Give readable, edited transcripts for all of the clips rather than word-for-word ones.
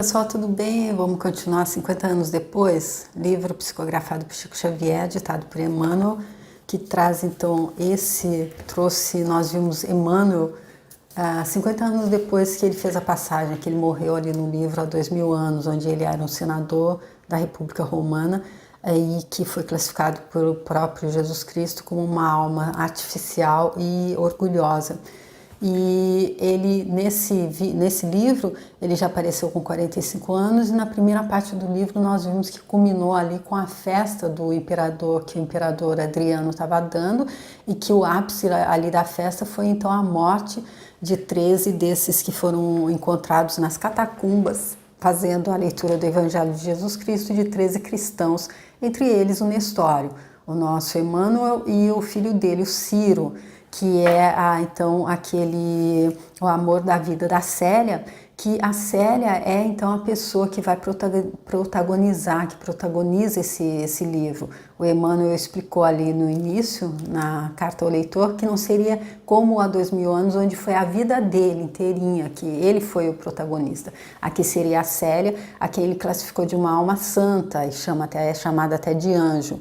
Pessoal, tudo bem? Vamos continuar 50 anos depois. Livro psicografado por Chico Xavier, ditado por Emmanuel, que traz então nós vimos Emmanuel 50 anos depois que ele fez a passagem, que ele morreu ali no livro há 2000 anos, onde ele era um senador da República Romana e que foi classificado pelo próprio Jesus Cristo como uma alma artificial e orgulhosa. E ele, nesse livro, ele já apareceu com 45 anos e na primeira parte do livro nós vimos que culminou ali com a festa do imperador, que o imperador Adriano estava dando, e que o ápice ali da festa foi então a morte de 13 desses que foram encontrados nas catacumbas, fazendo a leitura do Evangelho de Jesus Cristo, de 13 cristãos, entre eles o Nestório, o nosso Emmanuel, e o filho dele, o Ciro, que é então o amor da vida da Célia, que a Célia é então a pessoa que vai protagonizar, que protagoniza esse livro. O Emmanuel explicou ali no início, na carta ao leitor, que não seria como há 2000 anos, onde foi a vida dele inteirinha, que ele foi o protagonista. Aqui seria a Célia, a quem ele classificou de uma alma santa, e é chamada até de anjo.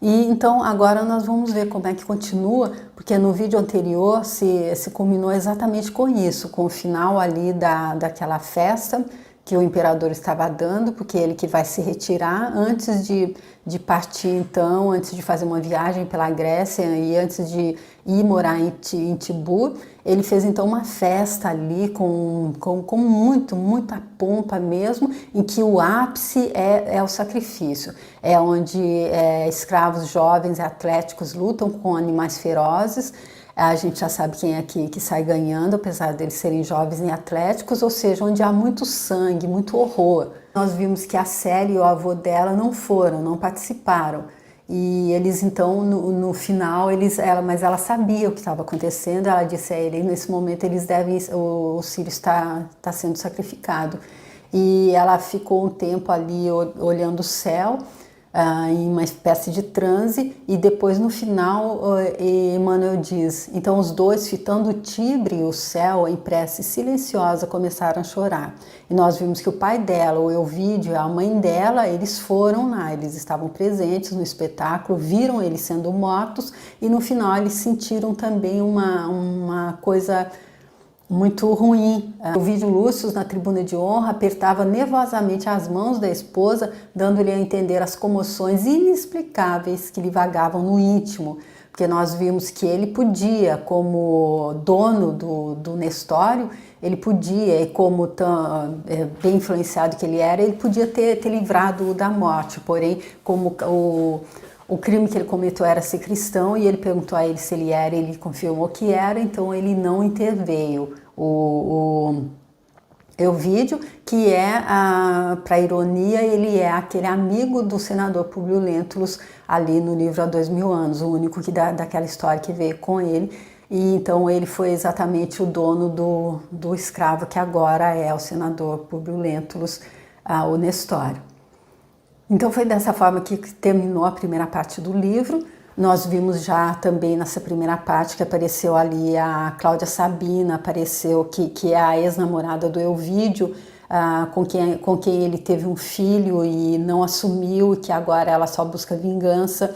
E então agora nós vamos ver como é que continua, porque no vídeo anterior se culminou exatamente com isso, com o final ali daquela festa que o imperador estava dando, porque ele que vai se retirar antes de partir então, antes de fazer uma viagem pela Grécia e antes de ir morar em Tibur, ele fez então uma festa ali com muita pompa mesmo, em que o ápice é o sacrifício, é onde escravos jovens e atléticos lutam com animais ferozes. A gente já sabe quem é que sai ganhando, apesar deles serem jovens e atléticos, ou seja, onde há muito sangue, muito horror. Nós vimos que a Célia e o avô dela não participaram. E eles então, no final, mas ela sabia o que estava acontecendo, ela disse a ele, nesse momento o Ciro está sendo sacrificado. E ela ficou um tempo ali olhando o céu, em uma espécie de transe, e depois no final Emmanuel diz, então os dois, fitando o Tibre e o céu em prece silenciosa, começaram a chorar. E nós vimos que o pai dela, o Elvídio, e a mãe dela, eles foram lá, eles estavam presentes no espetáculo, viram eles sendo mortos, e no final eles sentiram também uma coisa muito ruim. O Ovídio Lúcio, na tribuna de honra, apertava nervosamente as mãos da esposa, dando-lhe a entender as comoções inexplicáveis que lhe vagavam no íntimo, porque nós vimos que ele podia, como dono do Nestório, ele podia, e como bem influenciado que ele era, ele podia ter livrado da morte, porém, como o crime que ele cometeu era ser cristão, e ele perguntou a ele se ele era, ele confirmou que era, então ele não interveio. O Elvídio, que para ironia, ele é aquele amigo do senador Públio Lentulus ali no livro há 2000 anos, o único daquela história que veio com ele, e então ele foi exatamente o dono do escravo que agora é o senador Públio Lentulus, o Nestório. Então foi dessa forma que terminou a primeira parte do livro. Nós vimos já também nessa primeira parte que apareceu ali a Cláudia Sabina, apareceu que é a ex-namorada do Elvídio, com quem ele teve um filho e não assumiu, e que agora ela só busca vingança.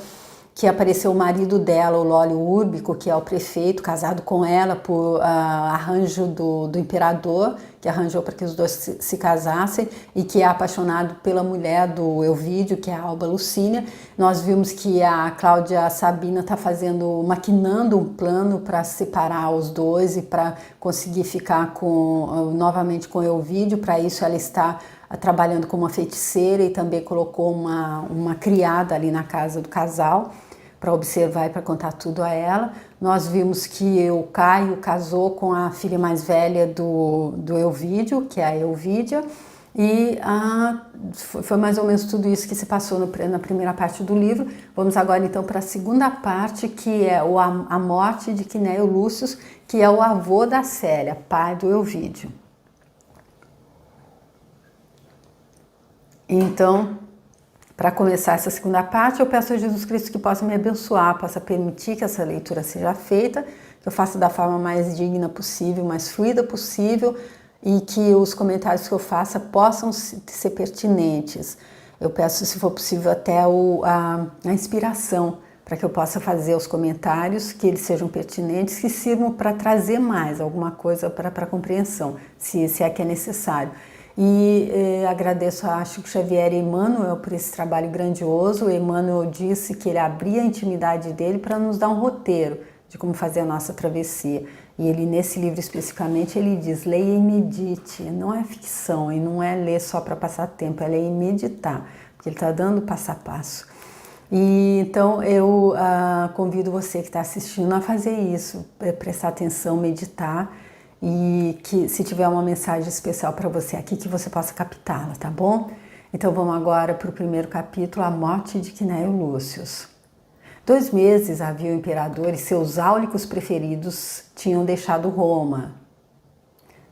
Que apareceu o marido dela, o Lólio Úrbico, que é o prefeito, casado com ela por arranjo do imperador, que arranjou para que os dois se casassem, e que é apaixonado pela mulher do Elvídio, que é a Alba Lucínia. Nós vimos que a Cláudia Sabina está maquinando um plano para separar os dois e para conseguir ficar novamente com o Elvídio. Para isso ela está trabalhando como uma feiticeira e também colocou uma criada ali na casa do casal, para observar e para contar tudo a ela. Nós vimos que o Caio casou com a filha mais velha do Elvídio, que é a Elvídia, e foi mais ou menos tudo isso que se passou na primeira parte do livro. Vamos agora então para a segunda parte, que é a morte de Quinéio Lúcio, que é o avô da Célia, pai do Elvídio. Então, para começar essa segunda parte, eu peço a Jesus Cristo que possa me abençoar, possa permitir que essa leitura seja feita, que eu faça da forma mais digna possível, mais fluida possível, e que os comentários que eu faça possam ser pertinentes. Eu peço, se for possível, até a inspiração para que eu possa fazer os comentários, que eles sejam pertinentes, que sirvam para trazer mais alguma coisa para a compreensão, se é que é necessário. E agradeço a Chico Xavier e Emmanuel por esse trabalho grandioso. O Emmanuel disse que ele abria a intimidade dele para nos dar um roteiro de como fazer a nossa travessia. E ele, nesse livro especificamente, ele diz: leia e medite. Não é ficção e não é ler só para passar tempo, é ler e meditar, porque ele está dando passo a passo. E então eu convido você que está assistindo a fazer isso, prestar atenção, meditar, e que se tiver uma mensagem especial para você aqui, que você possa captá-la, tá bom? Então vamos agora para o primeiro capítulo, a morte de Quinaio Lúcius. 2 meses havia o imperador e seus áulicos preferidos tinham deixado Roma.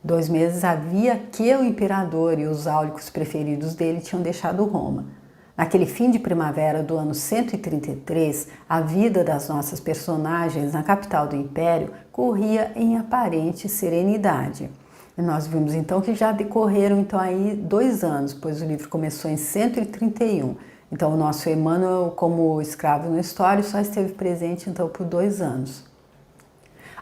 2 meses havia que o imperador e os áulicos preferidos dele tinham deixado Roma. Naquele fim de primavera do ano 133, a vida das nossas personagens na capital do Império corria em aparente serenidade. E nós vimos então que já decorreram então aí 2 anos, pois o livro começou em 131. Então o nosso Emmanuel, como escravo na história, só esteve presente então por 2 anos.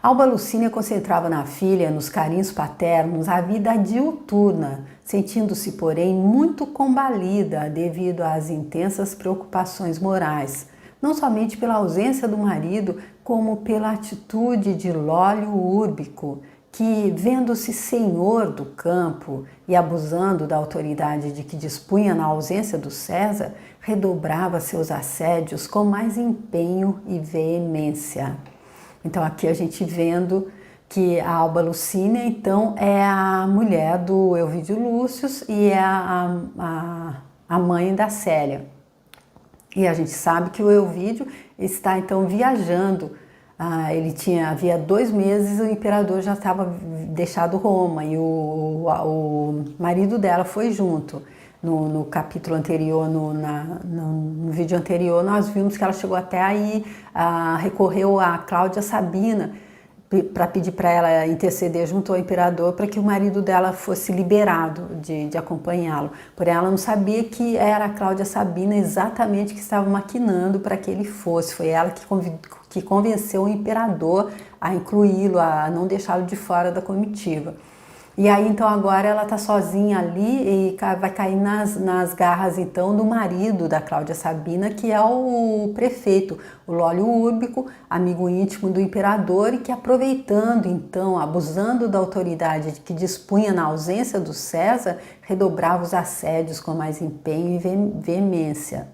Alba Lucínia concentrava na filha, nos carinhos paternos, a vida diuturna, sentindo-se, porém, muito combalida devido às intensas preocupações morais, não somente pela ausência do marido, como pela atitude de Lólio Úrbico, que, vendo-se senhor do campo e abusando da autoridade de que dispunha na ausência do César, redobrava seus assédios com mais empenho e veemência. Então aqui a gente vendo que a Alba Lucínia, então, é a mulher do Elvídio Lúcius e é a mãe da Célia. E a gente sabe que o Elvídio está, então, viajando. Havia 2 meses, o imperador já estava deixado Roma e o marido dela foi junto. No capítulo anterior, no vídeo anterior, nós vimos que ela chegou até aí, recorreu a Cláudia Sabina para pedir para ela interceder junto ao imperador para que o marido dela fosse liberado de acompanhá-lo. Porém, ela não sabia que era a Cláudia Sabina exatamente que estava maquinando para que ele fosse. Foi ela que convenceu o imperador a incluí-lo, a não deixá-lo de fora da comitiva. E aí, então, agora ela está sozinha ali e vai cair nas garras, então, do marido da Cláudia Sabina, que é o prefeito, o Lólio Úrbico, amigo íntimo do imperador, e que, aproveitando, então, abusando da autoridade que dispunha na ausência do César, redobrava os assédios com mais empenho e veemência.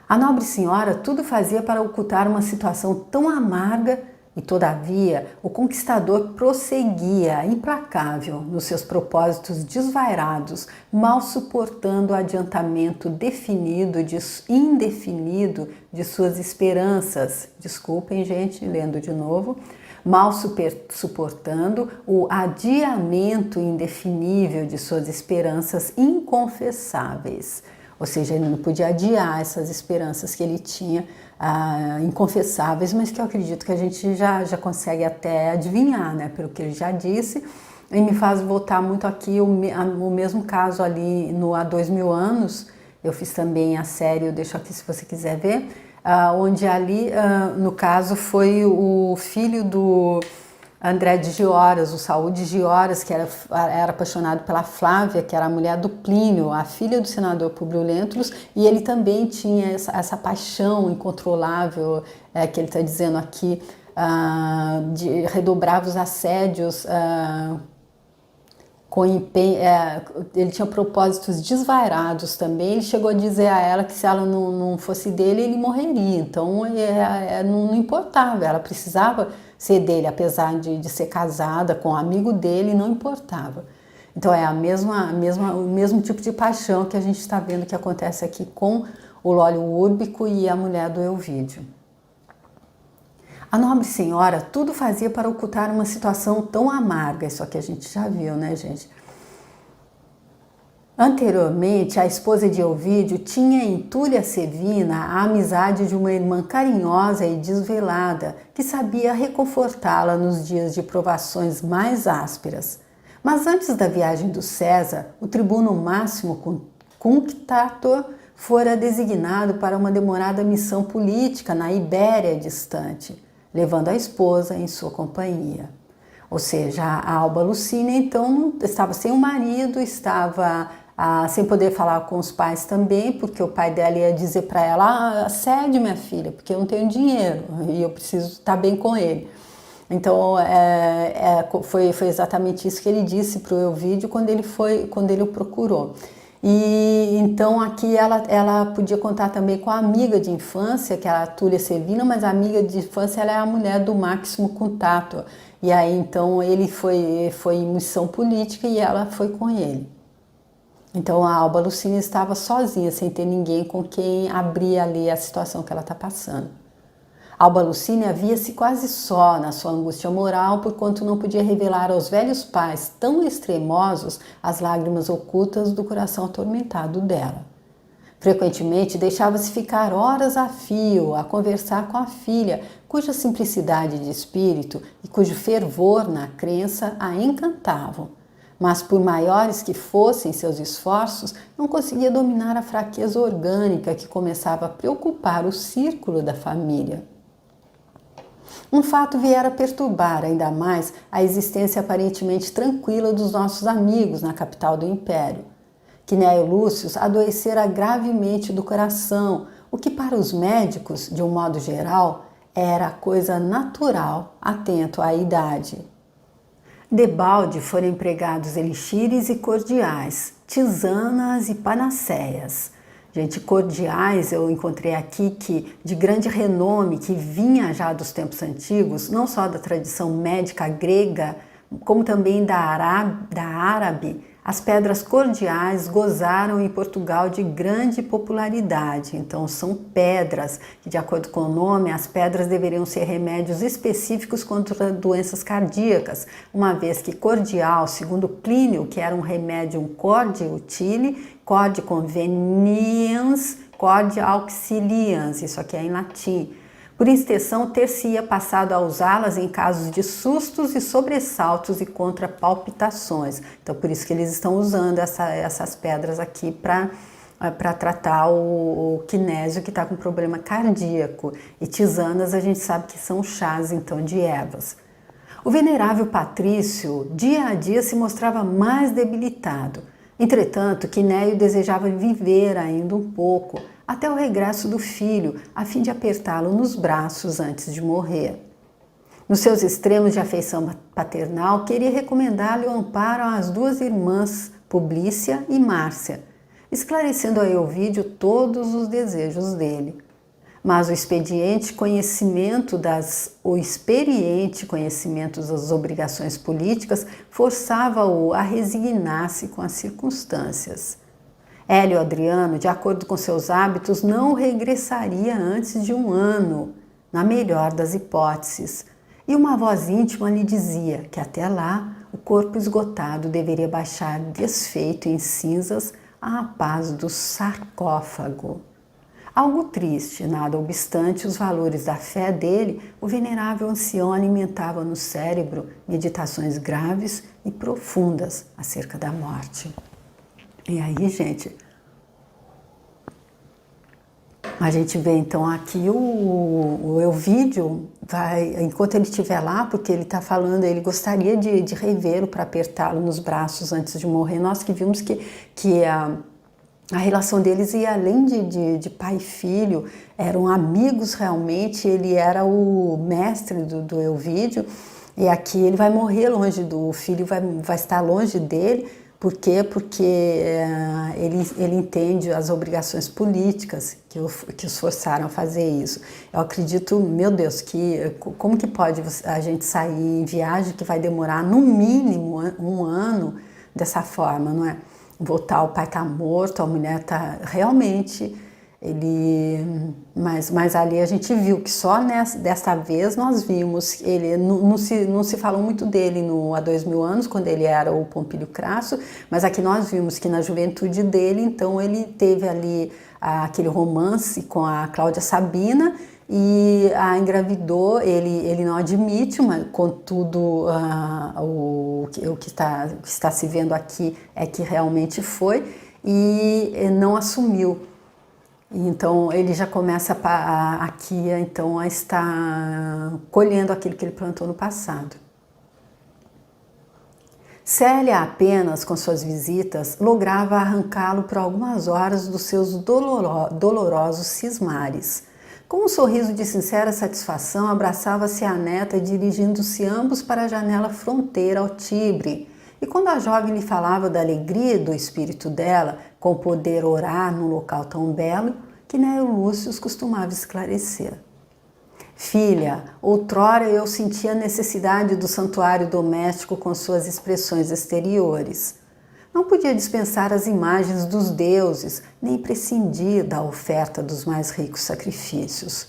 A nobre senhora tudo fazia para ocultar uma situação tão amarga. E, todavia, o conquistador prosseguia, implacável, nos seus propósitos desvairados, mal suportando o adiantamento indefinido de suas esperanças. Desculpem, gente, lendo de novo. Mal suportando o adiamento indefinível de suas esperanças inconfessáveis. Ou seja, ele não podia adiar essas esperanças que ele tinha, inconfessáveis, mas que eu acredito que a gente já consegue até adivinhar, né, pelo que ele já disse. E me faz voltar muito aqui o mesmo caso ali há 2000 anos. Eu fiz também a série, eu deixo aqui se você quiser ver, onde ali, no caso, foi o filho do André de Gioras, o Saúl de Gioras, que era apaixonado pela Flávia, que era a mulher do Plínio, a filha do senador Públio Lentulus, e ele também tinha essa paixão incontrolável, que ele está dizendo aqui, de redobrar os assédios com empenho. Ele tinha propósitos desvairados também. Ele chegou a dizer a ela que se ela não fosse dele, ele morreria. Então não importava, ela precisava ser dele, apesar de ser casada com um amigo dele, não importava. Então é o mesmo tipo de paixão que a gente está vendo que acontece aqui com o Lólio Úrbico e a mulher do Elvídio. A nobre senhora tudo fazia para ocultar uma situação tão amarga, isso aqui a gente já viu, né, gente? Anteriormente, a esposa de Elvídio tinha em Túlia Sevina a amizade de uma irmã carinhosa e desvelada, que sabia reconfortá-la nos dias de provações mais ásperas. Mas antes da viagem do César, o tribuno Máximo Cunctator fora designado para uma demorada missão política na Ibéria distante, levando a esposa em sua companhia. Ou seja, a Alba Lucínia então estava sem o marido, estava sem poder falar com os pais também, porque o pai dela ia dizer para ela: cede minha filha, porque eu não tenho dinheiro e eu preciso estar bem com ele. Então foi exatamente isso que ele disse para o Elvídio quando ele o procurou. E então aqui ela podia contar também com a amiga de infância, que era a Túlia Servina, mas a amiga de infância ela é a mulher do Máximo Cunctator. E aí então ele foi em missão política e ela foi com ele. Então a Alba Lucínia estava sozinha, sem ter ninguém com quem abrir ali a situação que ela está passando. Alba Lucínia via-se quase só na sua angústia moral, porquanto não podia revelar aos velhos pais tão extremosos as lágrimas ocultas do coração atormentado dela. Frequentemente deixava-se ficar horas a fio a conversar com a filha, cuja simplicidade de espírito e cujo fervor na crença a encantavam. Mas por maiores que fossem seus esforços, não conseguia dominar a fraqueza orgânica que começava a preocupar o círculo da família. Um fato viera perturbar ainda mais a existência aparentemente tranquila dos nossos amigos na capital do Império. Quinéio Lúcio adoecera gravemente do coração, o que para os médicos, de um modo geral, era coisa natural, atento à idade. Debalde foram empregados elixires e cordiais, tisanas e panaceias. Gente, cordiais eu encontrei aqui que de grande renome, que vinha já dos tempos antigos, não só da tradição médica grega, como também da árabe. As pedras cordiais gozaram em Portugal de grande popularidade. Então são pedras que, de acordo com o nome, as pedras deveriam ser remédios específicos contra doenças cardíacas, uma vez que cordial, segundo Plínio, que era um remédio corde utile, corde conveniens, corde auxilians, isso aqui é em latim. Por extensão, ter-se-ia passado a usá-las em casos de sustos e sobressaltos e contra palpitações. Então, por isso que eles estão usando essas pedras aqui para tratar o quinésio que está com problema cardíaco. E tisanas a gente sabe que são chás, então, de ervas. O venerável Patrício, dia a dia, se mostrava mais debilitado. Entretanto, Quinéio desejava viver ainda um pouco, até o regresso do filho, a fim de apertá-lo nos braços antes de morrer. Nos seus extremos de afeição paternal, queria recomendar-lhe o amparo às duas irmãs, Publícia e Márcia, esclarecendo a Elvídio todos os desejos dele. Mas o experiente conhecimento das obrigações políticas forçava-o a resignar-se com as circunstâncias. Hélio Adriano, de acordo com seus hábitos, não regressaria antes de 1 ano, na melhor das hipóteses, e uma voz íntima lhe dizia que até lá o corpo esgotado deveria baixar desfeito em cinzas à paz do sarcófago. Algo triste, nada obstante os valores da fé dele, o venerável ancião alimentava no cérebro meditações graves e profundas acerca da morte. E aí, gente, a gente vê então aqui o Elvídio, enquanto ele estiver lá, porque ele está falando, ele gostaria de revê-lo para apertá-lo nos braços antes de morrer. Nós que vimos que a relação deles ia além de pai e filho, eram amigos realmente, ele era o mestre do Elvídio, e aqui ele vai morrer longe do filho, vai estar longe dele. Por quê? Porque ele entende as obrigações políticas que os forçaram a fazer isso. Eu acredito, meu Deus, como que pode a gente sair em viagem que vai demorar no mínimo 1 ano dessa forma, não é? Voltar, o pai está morto, a mulher está realmente... Mas ali a gente viu que só desta vez nós vimos, ele não se falou muito dele há 2000 anos, quando ele era o Pompílio Crasso, mas aqui nós vimos que na juventude dele, então ele teve ali aquele romance com a Cláudia Sabina, e a engravidou. Ele não admite, mas contudo o que está se vendo aqui é que realmente foi, e não assumiu. Então ele já começa aqui então a estar colhendo aquilo que ele plantou no passado. Célia apenas, com suas visitas, lograva arrancá-lo por algumas horas dos seus dolorosos cismares. Com um sorriso de sincera satisfação, abraçava-se à neta, dirigindo-se ambos para a janela fronteira ao Tibre. E quando a jovem lhe falava da alegria do espírito dela, com poder orar num local tão belo, Quinéio Lúcius costumava esclarecer. Filha, outrora eu sentia a necessidade do santuário doméstico com suas expressões exteriores. Não podia dispensar as imagens dos deuses, nem prescindir da oferta dos mais ricos sacrifícios.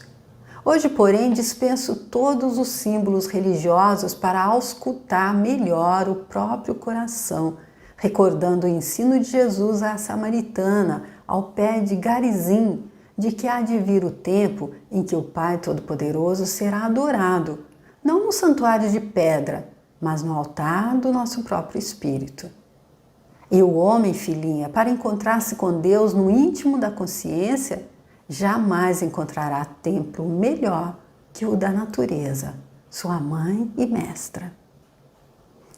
Hoje, porém, dispenso todos os símbolos religiosos para auscultar melhor o próprio coração, recordando o ensino de Jesus à samaritana, ao pé de Garizim, de que há de vir o tempo em que o Pai Todo-Poderoso será adorado, não no santuário de pedra, mas no altar do nosso próprio espírito. E o homem, filhinha, para encontrar-se com Deus no íntimo da consciência, jamais encontrará templo melhor que o da natureza, sua mãe e mestra.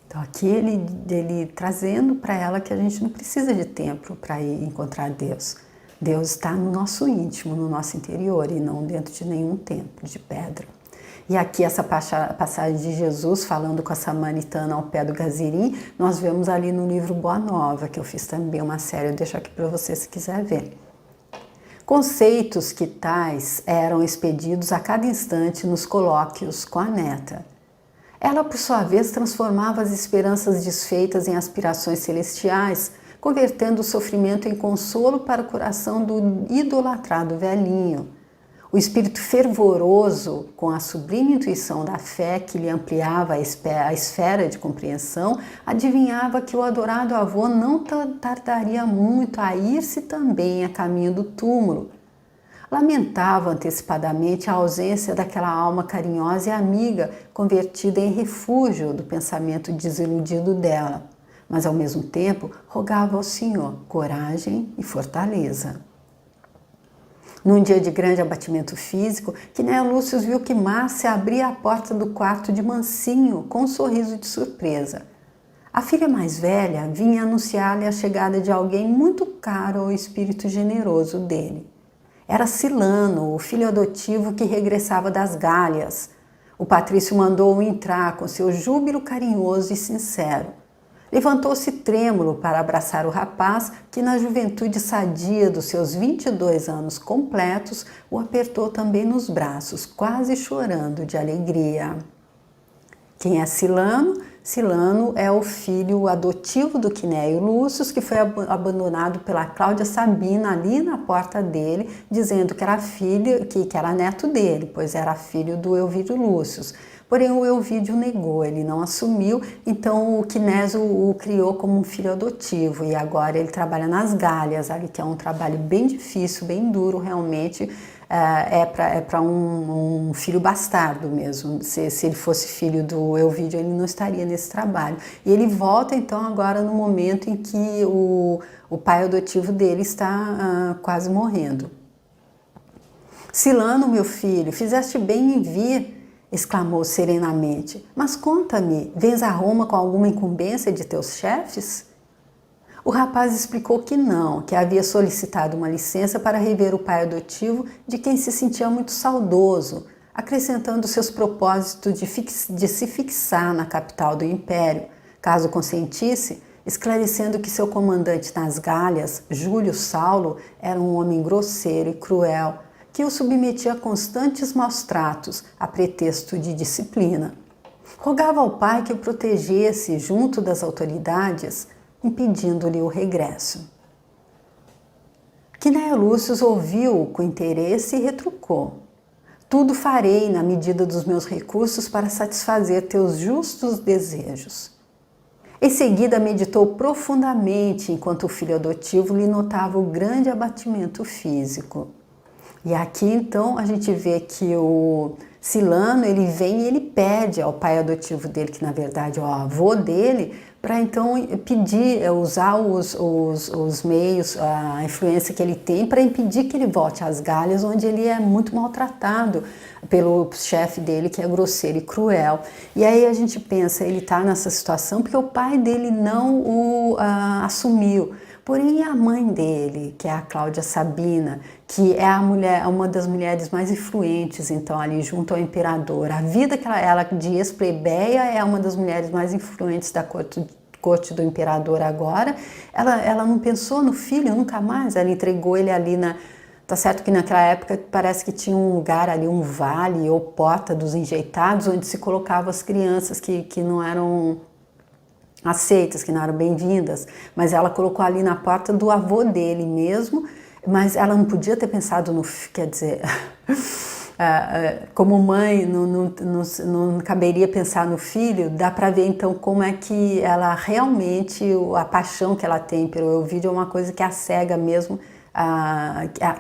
Então aqui ele trazendo para ela que a gente não precisa de templo para ir encontrar Deus. Deus está no nosso íntimo, no nosso interior, e não dentro de nenhum templo de pedra. E aqui essa passagem de Jesus falando com a samaritana ao pé do Gazirim, nós vemos ali no livro Boa Nova, que eu fiz também uma série, eu deixo aqui para você se quiser ver. Conceitos que tais eram expedidos a cada instante nos colóquios com a neta. Ela, por sua vez, transformava as esperanças desfeitas em aspirações celestiais, convertendo o sofrimento em consolo para o coração do idolatrado velhinho. O espírito fervoroso, com a sublime intuição da fé que lhe ampliava a esfera de compreensão, adivinhava que o adorado avô não tardaria muito a ir-se também a caminho do túmulo. Lamentava antecipadamente a ausência daquela alma carinhosa e amiga, convertida em refúgio do pensamento desiludido dela, mas ao mesmo tempo rogava ao Senhor coragem e fortaleza. Num dia de grande abatimento físico, Quinéio Lúcius viu que Márcia abria a porta do quarto de mansinho com um sorriso de surpresa. A filha mais velha vinha anunciar-lhe a chegada de alguém muito caro ao espírito generoso dele. Era Silano, o filho adotivo que regressava das Gálias. O patrício mandou-o entrar com seu júbilo carinhoso e sincero. Levantou-se trêmulo para abraçar o rapaz que, na juventude sadia dos seus 22 anos completos, o apertou também nos braços, quase chorando de alegria. Quem é Silano? Silano é o filho adotivo do Quinéio Lúcius, que foi abandonado pela Cláudia Sabina ali na porta dele, dizendo que era filho, que era neto dele, pois era filho do Elvídio Lúcius. Porém, o Elvídio negou, ele não assumiu, então o Quinésio o criou como um filho adotivo, e agora ele trabalha nas Gálias, ali, que é um trabalho bem difícil, bem duro realmente, é para um filho bastardo mesmo. Se ele fosse filho do Elvídio, ele não estaria nesse trabalho. E ele volta então agora no momento em que o pai adotivo dele está quase morrendo. Silano, meu filho, fizeste bem em vir, exclamou serenamente. Mas conta-me, vens a Roma com alguma incumbência de teus chefes? O rapaz explicou que não, que havia solicitado uma licença para rever o pai adotivo, de quem se sentia muito saudoso, acrescentando seus propósitos de se fixar na capital do império, caso consentisse, esclarecendo que seu comandante nas Gálias, Júlio Saulo, era um homem grosseiro e cruel, que o submetia a constantes maus-tratos, a pretexto de disciplina. Rogava ao pai que o protegesse junto das autoridades, impedindo-lhe o regresso. Quinéio Lúcius ouviu-o com interesse e retrucou. Tudo farei na medida dos meus recursos para satisfazer teus justos desejos. Em seguida meditou profundamente enquanto o filho adotivo lhe notava o grande abatimento físico. E aqui então a gente vê que o Silano, ele vem e ele pede ao pai adotivo dele, que na verdade é o avô dele, para então pedir, usar os meios, a influência que ele tem para impedir que ele volte às Galhas, onde ele é muito maltratado pelo chefe dele, que é grosseiro e cruel. E aí a gente pensa, ele está nessa situação porque o pai dele não o assumiu. Porém, a mãe dele, que é a Cláudia Sabina, que é uma das mulheres mais influentes, então, ali junto ao imperador. A vida que ela de ex-plebeia é uma das mulheres mais influentes da corte do imperador agora. Ela não pensou no filho nunca mais, ela entregou ele ali na... Tá certo que naquela época parece que tinha um lugar ali, um vale ou porta dos enjeitados, onde se colocava as crianças que não eram aceitas, que não eram bem-vindas, mas ela colocou ali na porta do avô dele mesmo, mas ela não podia ter pensado no... Quer dizer, como mãe, não caberia pensar no filho. Dá para ver então como é que ela realmente, a paixão que ela tem pelo Elvídio é uma coisa que a cega mesmo,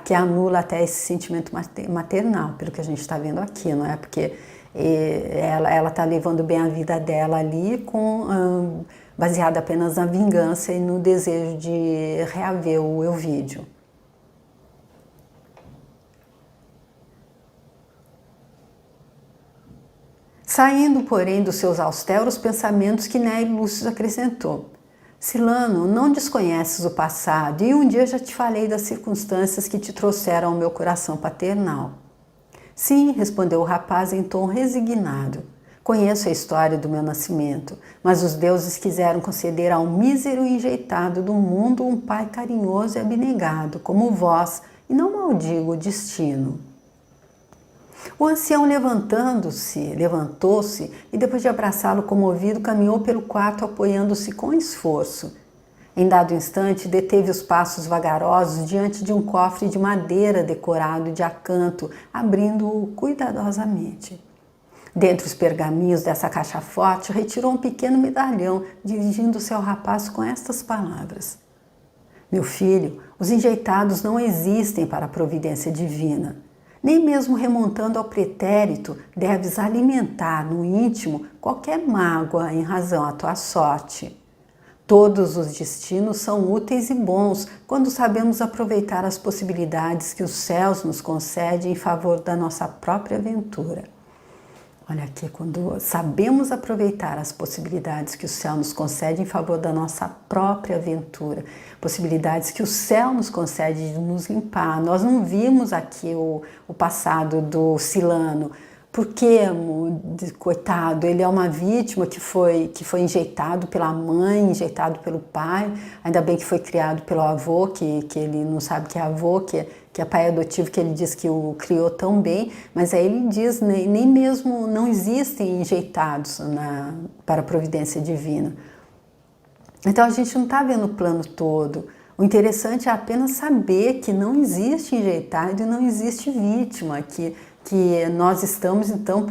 que anula até esse sentimento maternal, pelo que a gente está vendo aqui, não é? Porque ela está levando bem a vida dela ali, baseada apenas na vingança e no desejo de reaver o Elvídio. Saindo, porém, dos seus austeros pensamentos, que Nery Lúcio acrescentou: Silano, não desconheces o passado, e um dia já te falei das circunstâncias que te trouxeram ao meu coração paternal. Sim, respondeu o rapaz em tom resignado. Conheço a história do meu nascimento, mas os deuses quiseram conceder ao mísero enjeitado do mundo um pai carinhoso e abnegado, como vós, e não maldigo o destino. O ancião levantou-se e depois de abraçá-lo comovido, caminhou pelo quarto apoiando-se com esforço. Em dado instante, deteve os passos vagarosos diante de um cofre de madeira decorado de acanto, abrindo-o cuidadosamente. Dentre os pergaminhos dessa caixa forte, retirou um pequeno medalhão, dirigindo-se ao rapaz com estas palavras: Meu filho, os enjeitados não existem para a providência divina. Nem mesmo remontando ao pretérito, deves alimentar no íntimo qualquer mágoa em razão à tua sorte. Todos os destinos são úteis e bons quando sabemos aproveitar as possibilidades que os céus nos concedem em favor da nossa própria aventura. Olha aqui, quando sabemos aproveitar as possibilidades que o céu nos concede em favor da nossa própria aventura, possibilidades que o céu nos concede de nos limpar. Nós não vimos aqui o passado do Silano, porque, coitado, ele é uma vítima que foi enjeitado pela mãe, enjeitado pelo pai, ainda bem que foi criado pelo avô, que ele não sabe que é avô, que é pai adotivo, que ele diz que o criou tão bem, mas aí ele diz, nem mesmo não existem enjeitados para a providência divina. Então a gente não está vendo o plano todo. O interessante é apenas saber que não existe enjeitado e não existe vítima, que nós estamos então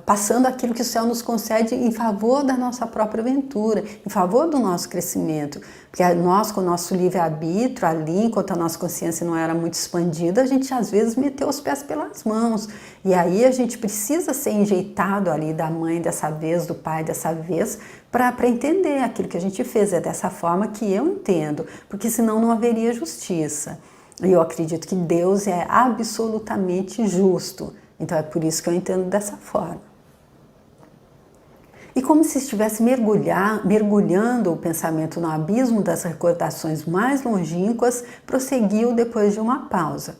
passando aquilo que o céu nos concede em favor da nossa própria aventura, em favor do nosso crescimento. Porque nós, com o nosso livre-arbítrio ali, enquanto a nossa consciência não era muito expandida, a gente às vezes meteu os pés pelas mãos. E aí a gente precisa ser enjeitado ali da mãe dessa vez, do pai dessa vez, para entender aquilo que a gente fez. É dessa forma que eu entendo, porque senão não haveria justiça. E eu acredito que Deus é absolutamente justo. Então é por isso que eu entendo dessa forma. E como se estivesse mergulhando o pensamento no abismo das recordações mais longínquas, prosseguiu depois de uma pausa.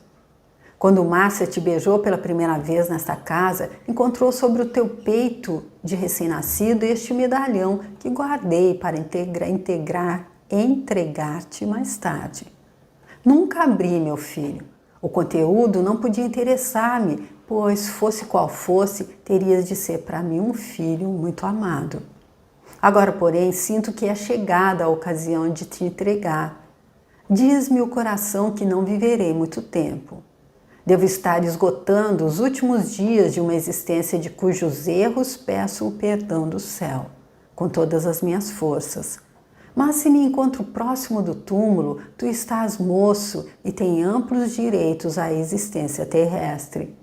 Quando Márcia te beijou pela primeira vez nesta casa, encontrou sobre o teu peito de recém-nascido este medalhão que guardei para entregar-te mais tarde. Nunca abri, meu filho. O conteúdo não podia interessar-me, pois, fosse qual fosse, terias de ser para mim um filho muito amado. Agora, porém, sinto que é chegada a ocasião de te entregar. Diz-me o coração que não viverei muito tempo. Devo estar esgotando os últimos dias de uma existência de cujos erros peço o perdão do céu, com todas as minhas forças. Mas se me encontro próximo do túmulo, tu estás moço e tem amplos direitos à existência terrestre.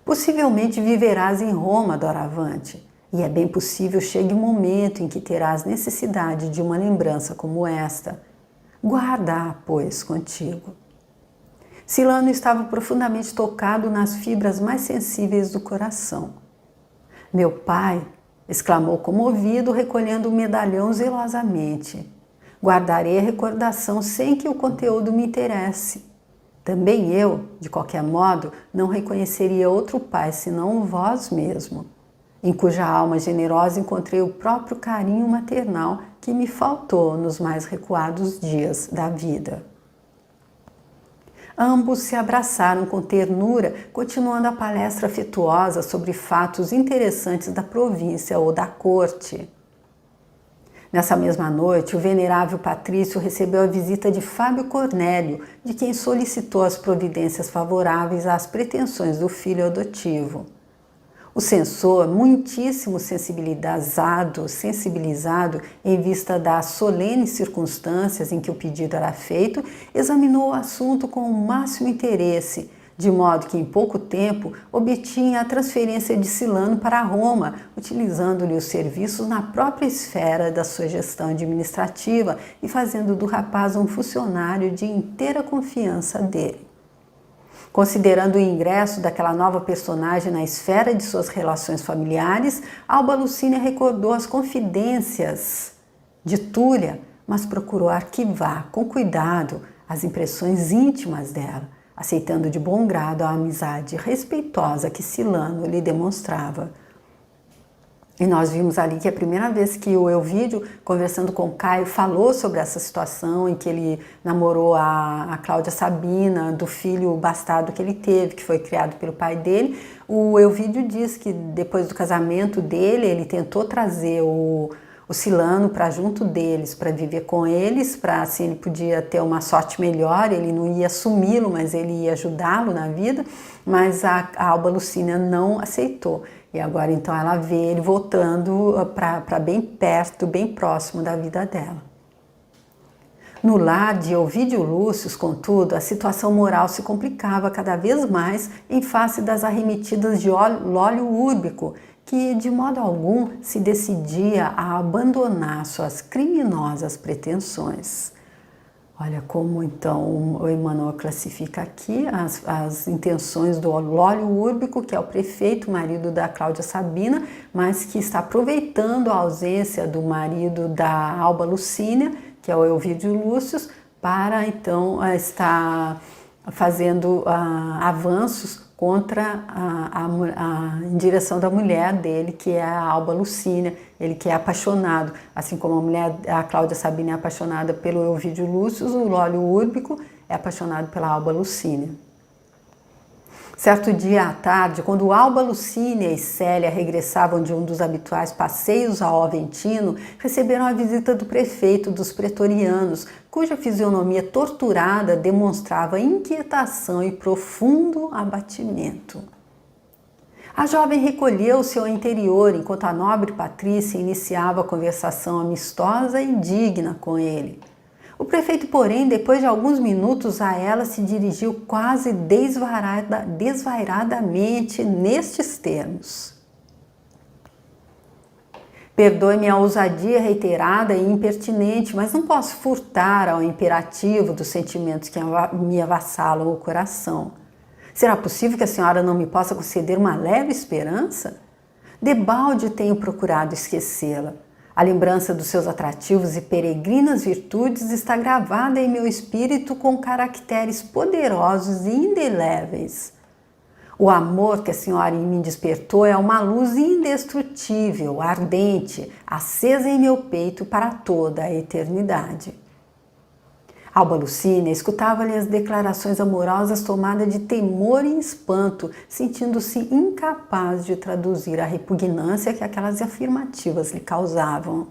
Possivelmente viverás em Roma doravante, e é bem possível chegue um momento em que terás necessidade de uma lembrança como esta. Guarda-a, pois, contigo. Silano estava profundamente tocado nas fibras mais sensíveis do coração. Meu pai, exclamou comovido, recolhendo o medalhão zelosamente. Guardarei a recordação sem que o conteúdo me interesse. Também eu, de qualquer modo, não reconheceria outro pai senão vós mesmo, em cuja alma generosa encontrei o próprio carinho maternal que me faltou nos mais recuados dias da vida. Ambos se abraçaram com ternura, continuando a palestra afetuosa sobre fatos interessantes da província ou da corte. Nessa mesma noite, o venerável Patrício recebeu a visita de Fábio Cornélio, de quem solicitou as providências favoráveis às pretensões do filho adotivo. O censor, muitíssimo sensibilizado em vista das solenes circunstâncias em que o pedido era feito, examinou o assunto com o máximo interesse, de modo que em pouco tempo obtinha a transferência de Silano para Roma, utilizando-lhe os serviços na própria esfera da sua gestão administrativa e fazendo do rapaz um funcionário de inteira confiança dele. Considerando o ingresso daquela nova personagem na esfera de suas relações familiares, Alba Lucínia recordou as confidências de Túlia, mas procurou arquivar com cuidado as impressões íntimas dela, aceitando de bom grado a amizade respeitosa que Silano lhe demonstrava. E nós vimos ali que a primeira vez que o Elvídio, conversando com o Caio, falou sobre essa situação em que ele namorou a Cláudia Sabina, do filho bastardo que ele teve, que foi criado pelo pai dele, o Elvídio diz que depois do casamento dele, ele tentou trazer o Silano para junto deles, para viver com eles, para assim ele podia ter uma sorte melhor, ele não ia assumi-lo, mas ele ia ajudá-lo na vida, mas a Alba Lucínia não aceitou. E agora então ela vê ele voltando para bem perto, bem próximo da vida dela. No lar de Ovídio Lúcio, contudo, a situação moral se complicava cada vez mais em face das arremetidas de Lólio Úrbico, que de modo algum se decidia a abandonar suas criminosas pretensões. Olha como então o Emmanuel classifica aqui as intenções do Lólio Úrbico, que é o prefeito, marido da Cláudia Sabina, mas que está aproveitando a ausência do marido da Alba Lucínia, que é o Elvídio Lúcio, para então estar fazendo avanços contra em direção da mulher dele, que é a Alba Lucínia, ele que é apaixonado, assim como a Cláudia Sabina é apaixonada pelo Elvídio Lúcio, o Lólio Úrbico é apaixonado pela Alba Lucínia. Certo dia à tarde, quando Alba Lucínia e Célia regressavam de um dos habituais passeios ao Aventino, receberam a visita do prefeito dos pretorianos, cuja fisionomia torturada demonstrava inquietação e profundo abatimento. A jovem recolheu-se ao interior, enquanto a nobre Patrícia iniciava a conversação amistosa e digna com ele. O prefeito, porém, depois de alguns minutos a ela se dirigiu quase desvairadamente nestes termos. Perdoe-me a ousadia reiterada e impertinente, mas não posso furtar ao imperativo dos sentimentos que me avassalam o coração. Será possível que a senhora não me possa conceder uma leve esperança? Debalde tenho procurado esquecê-la. A lembrança dos seus atrativos e peregrinas virtudes está gravada em meu espírito com caracteres poderosos e indeléveis. O amor que a senhora em mim despertou é uma luz indestrutível, ardente, acesa em meu peito para toda a eternidade. Alba Lucínia escutava-lhe as declarações amorosas tomada de temor e espanto, sentindo-se incapaz de traduzir a repugnância que aquelas afirmativas lhe causavam.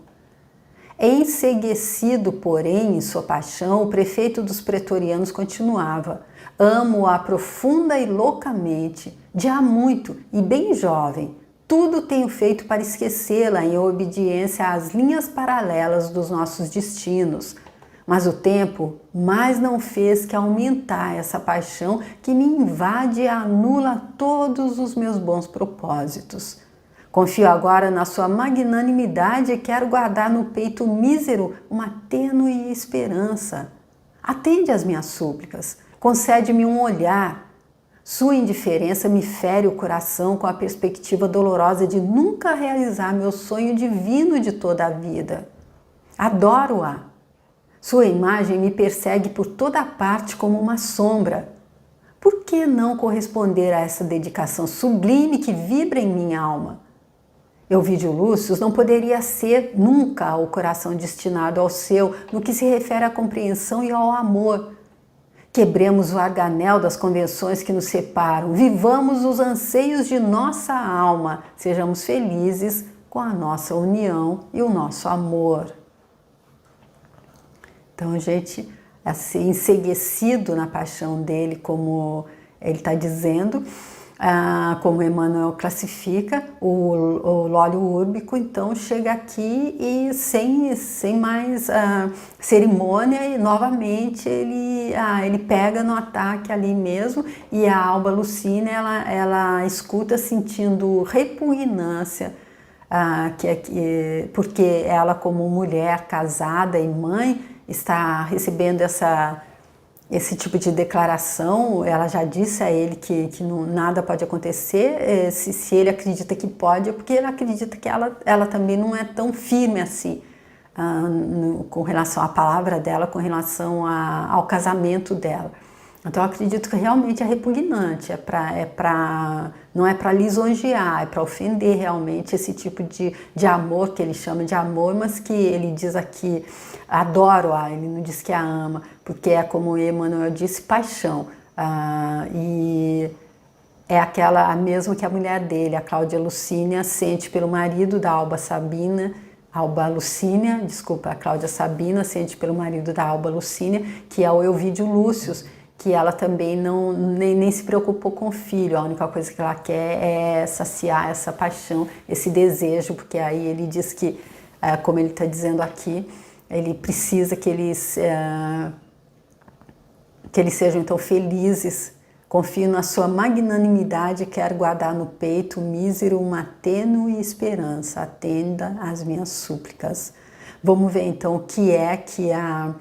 Enceguecido, porém, em sua paixão, o prefeito dos pretorianos continuava: amo-a profunda e loucamente, de há muito e bem jovem, Tudo tenho feito para esquecê-la em obediência às linhas paralelas dos nossos destinos. Mas o tempo mais não fez que aumentar essa paixão que me invade e anula todos os meus bons propósitos. Confio agora na sua magnanimidade e quero guardar no peito mísero uma tênue esperança. Atende às minhas súplicas, concede-me um olhar. Sua indiferença me fere o coração com a perspectiva dolorosa de nunca realizar meu sonho divino de toda a vida. Adoro-a. Sua imagem me persegue por toda parte como uma sombra. Por que não corresponder a essa dedicação sublime que vibra em minha alma? Ovidio Lúcius não poderia ser nunca o coração destinado ao seu no que se refere à compreensão e ao amor. Quebremos o arganel das convenções que nos separam, vivamos os anseios de nossa alma, sejamos felizes com a nossa união e o nosso amor. Então, gente, assim, enceguecido na paixão dele, como ele está dizendo, como Emmanuel classifica, o Lólio Úrbico, então, chega aqui e sem mais cerimônia, e novamente ele pega no ataque ali mesmo, e a Alba Lucínia, ela escuta sentindo repugnância, porque ela, como mulher casada e mãe, está recebendo esse tipo de declaração. Ela já disse a ele que nada pode acontecer. Se ele acredita que pode, é porque ele acredita que ela também não é tão firme assim com relação à palavra dela, com relação ao casamento dela. Então eu acredito que realmente é repugnante, não é para lisonjear, é para ofender realmente esse tipo de amor, que ele chama de amor, mas que ele diz aqui, adoro-a, ele não diz que a ama, porque é, como Emmanuel disse, paixão. E é a mesma que a mulher dele, a Cláudia Lucínia, sente pelo marido da Alba Lucínia, desculpa, a Cláudia Sabina sente pelo marido da Alba Lucínia, que é o Ovidio Lúcius, que ela também nem se preocupou com o filho, a única coisa que ela quer é saciar essa paixão, esse desejo, porque aí ele diz que, como ele está dizendo aqui, ele precisa que eles sejam então felizes. Confio na sua magnanimidade e quero guardar no peito mísero uma tênue esperança. Atenda às minhas súplicas. Vamos ver então o que é que a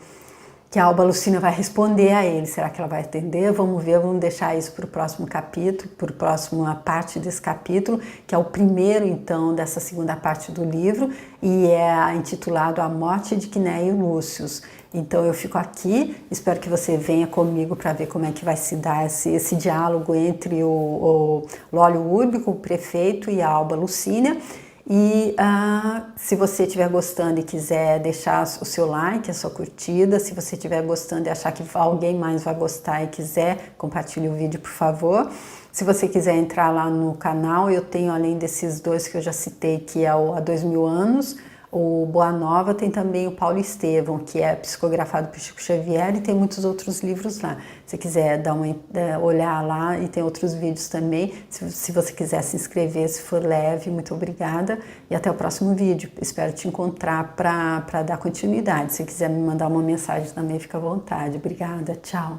Alba Lucínia vai responder a ele. Será que ela vai atender? Vamos ver, vamos deixar isso para o próximo capítulo, para a próxima parte desse capítulo, que é o primeiro então dessa segunda parte do livro, e é intitulado A Morte de Quinéio Lúcius. Então eu fico aqui, espero que você venha comigo para ver como é que vai se dar esse diálogo entre o Lólio Úrbico, o prefeito, e a Alba Lucínia. E se você estiver gostando e quiser deixar o seu like, a sua curtida, se você estiver gostando e achar que alguém mais vai gostar e quiser, compartilhe o vídeo, por favor. Se você quiser entrar lá no canal, eu tenho, além desses dois que eu já citei, que é o Há 2000 Anos, o Boa Nova, tem também o Paulo Estevão, que é psicografado por Chico Xavier, e tem muitos outros livros lá. Se quiser olhar lá, e tem outros vídeos também. Se você quiser se inscrever, se for leve, muito obrigada. E até o próximo vídeo. Espero te encontrar para dar continuidade. Se quiser me mandar uma mensagem também, fica à vontade. Obrigada, tchau.